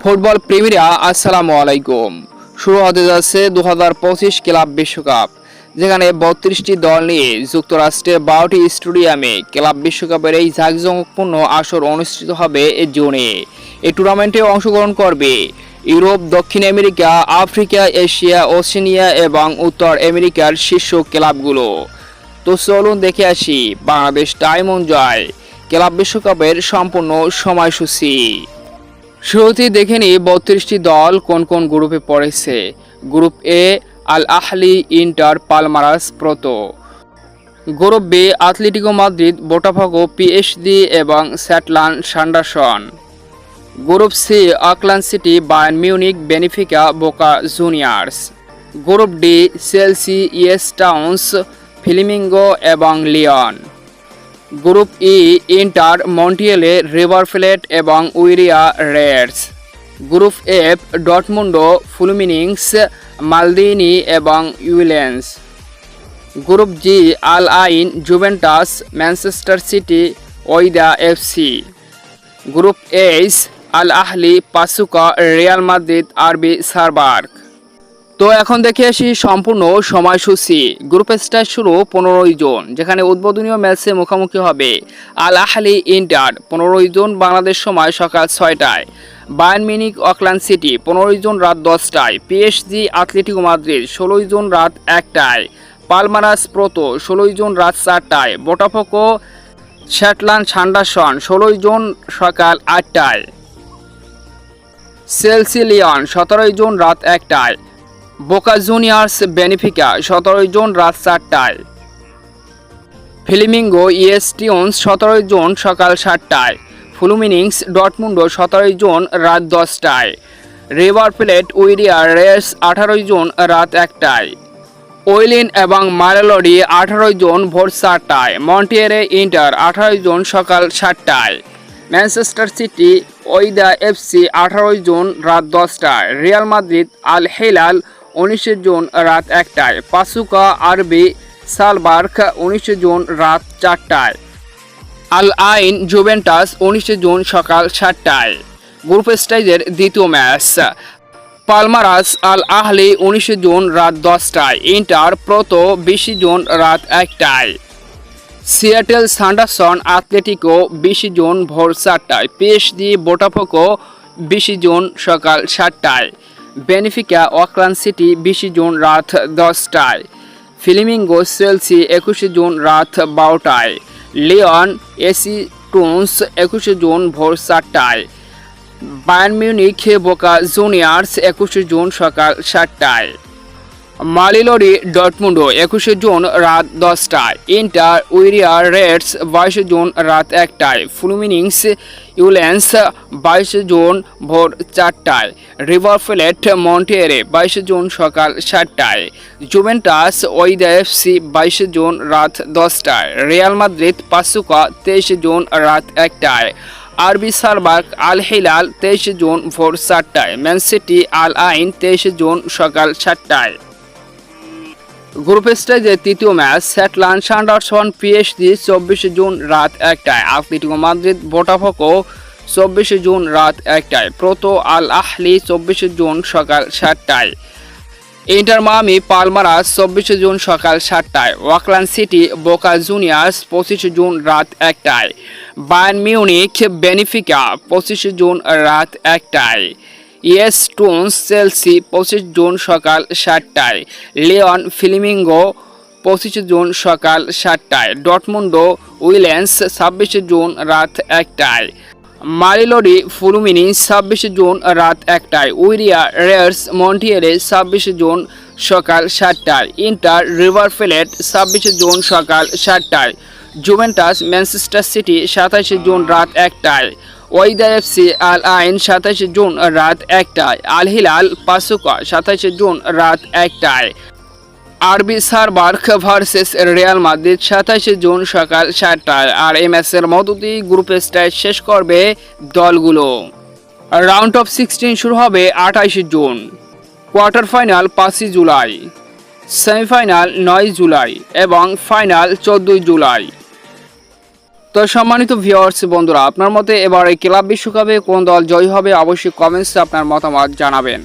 Football প্রেমীরা আসসালামু আলাইকুম। শুরু হতে যাচ্ছে 2025 ক্লাব বিশ্বকাপ, যেখানে 32টি দল নিয়ে যুক্তরাষ্ট্রের 12টি স্টেডিয়ামে ক্লাব বিশ্বকাপের এই জাঁকজমকপূর্ণ আসর অনুষ্ঠিত হবে জুনে। এই টুর্নামেন্টে অংশগ্রহণ করবে ইউরোপ, দক্ষিণ আমেরিকা, আফ্রিকা, এশিয়া, ওশেনিয়া এবং উত্তর আমেরিকার শীর্ষ ক্লাবগুলো। তো চলুন দেখে আসি বাংলাদেশ ডায়মন্ড জয় ক্লাব বিশ্বকাপের সম্পূর্ণ সময়সূচি। শুরুতেই দেখে নিই 32টি দল কোন কোন গ্রুপে পড়েছে। Group A Al Ahly, Inter, Palmeiras, Porto. Group B Atletico Madrid, Botafogo, PSG এবং Seattle Sounders. Group C Auckland City, Bayern Munich, Benfica, Boca Juniors. Group D Chelsea, ইয়েস টাউন্স, ফ্লেমিঙ্গো এবং লিয়ন। Group E Inter, Monterrey, River Plate এবং Urawa Reds. Group F Dortmund, Fluminense, মালদিনি এবং ইউলেন্স। Group G Al Ain, Juventus, Manchester City, Wydad FC. Group H Al Ahly, Pachuca, Real Madrid, আরবি সারবার্গ। তো এখন দেখে আসি সম্পূর্ণ সময়সূচি। গ্রুপ স্টেজ শুরু 15ই জুন, যেখানে উদ্বোধনীয় ম্যাচে মুখোমুখি হবে আল আহলি ইন্টার 15ই জুন বাংলাদেশ সময় সকাল 6টায়, বায়ার্ন মিউনিক অকল্যান্ড সিটি 15ই জুন রাত 10টায়, পিএসজি আতলেটিকো মাদ্রিদ 16ই জুন রাত 1টায়, পালমারাস প্রোতো 16ই জুন রাত 4টায়, বোটাফোগো স্যাটলান সান্ডারসন 16ই জুন সকাল 8টায়, চেলসি লিয়ন 17ই জুন রাত 1টায়, বোকা জুনিয়র্স বেনিফিকা 17ই জুন রাত 4টায়, ফ্লেমিঙ্গো ইয়েস টাউন্স 17ই জুন সকাল 7টায়, ফুলমিনিংস ডর্টমুন্ডো 17ই জুন রাত 10টায়, রিভার প্লেট উইরিয়া রেডস 18ই জুন রাত 1টায়, ওয়েলিন এবং মারেলোডি 18ই জুন ভোর 4টায়, মন্টিয়েরে ইন্টার 18ই জুন সকাল 7টায়, ম্যানচেস্টার সিটি ওইদা এফসি 18ই জুন রাত 10টায়, রিয়াল মাদ্রিদ আল হিলাল 19 জুন রাত 1টায়, পাসুকা আরবি সালবার্গ 19 জুন রাত 4টায়, আল আইন জুভেন্টাস 19 জুন সকাল 7টায়। গ্রুপ স্টেজের দ্বিতীয় ম্যাচ পালমারাস আল আহলি 19 জুন রাত 10টায়, ইন্টার প্রোতো 20 জুন রাত 1টায়, সিয়াটেল সান্ডারসন আতলেটিকো 20 জুন ভোর 4টায়, পিএসজি বোটাফোগো 20 জুন সকাল 7টায়, বেনিফিকা অকল্যান্ড সিটি 20 জুন রাত 10টায়, ফ্লেমিঙ্গো চেলসি 21 জুন রাত 12টায়, লিয়ন এসি টাউন্স 21 জুন ভোর 4টায়, বায়ার্ন মিউনিক বোকা জুনিয়র্স 21 জুন সকাল 7টায়, মালিলোডি ডর্টমুন্ডো 21 জুন রাত 10টায়, ইন্টার উইরিয়া রেডস 22 জুন রাত 1টায়, ফুলমিনিংস ইউলেন্স 22 জুন ভোর 4টায়, রিভার প্লেট মন্টিয়েরে 22 জুন সকাল 7টায়, জুভেন্টাস ওইদা এফসি 22 জুন রাত 10টায়, রিয়াল মাদ্রিদ পাসুকা 23 জুন রাত 1টায়, আরবি সালবার্গ আল হিলাল 23 জুন ভোর 4টায়, ম্যান সিটি আল আইন 23 জুন সকাল 7টায়। গ্রুপ স্টেজের তৃতীয় ম্যাচ স্যাটলান সান্ডারসন পিএসজি 24 জুন রাত 1টায়, আতলেটিকো মাদ্রিদ বোটাফোগো 24 জুন রাত 1টায়, প্রোতো আল আহলি 24 জুন সকাল 7টায়, ইন্টার মায়ামি পালমারাস 24 জুন সকাল 7টায়, অকল্যান্ড সিটি বোকা জুনিয়র্স 25 জুন রাত 1টায়, বায়ার্ন মিউনিক বেনিফিকা 25 জুন রাত 1টায়, ইয়েস টাউন্স চেলসি 25 জুন সকাল 7টায়, লিয়ন ফ্লেমিঙ্গো 25 জুন সকাল 7টায়, ডর্টমুন্ডো উইলেন্স 26 জুন রাত 1টায়, মারিলোডি ফুলমিনিংস 26 জুন রাত 1টায়, উইরিয়া রেডস মন্টিয়েরে 26 জুন সকাল 7টায়, ইন্টার রিভার প্লেট 26 জুন সকাল 7টায়, জুভেন্টাস ম্যানচেস্টার সিটি 27 জুন রাত 1টায়, ওইদা এফসি আল আইন 27 জুন রাত 1টায়, আল হিলাল পাসুকা 27 জুন রাত 1টায়, আরবি সারবার্গ ভার্সেস রিয়াল মাদ্রিদ 27 জুন সকাল 7টায়। আর এই ম্যাচের মধ্যেই গ্রুপ স্টেজ শেষ করবে দলগুলো। রাউন্ড অফ 16 শুরু হবে 28 June, quarter final 5 July, semifinal 9 July এবং ফাইনাল 14 জুলাই। তো সম্মানিত ভিউয়ার্স বন্ধুরা, আপনার মতে এবার এই ক্লাব বিশ্বকাপে কোন দল জয়ী হবে অবশ্যই কমেন্টসে আপনার মতামত জানাবেন।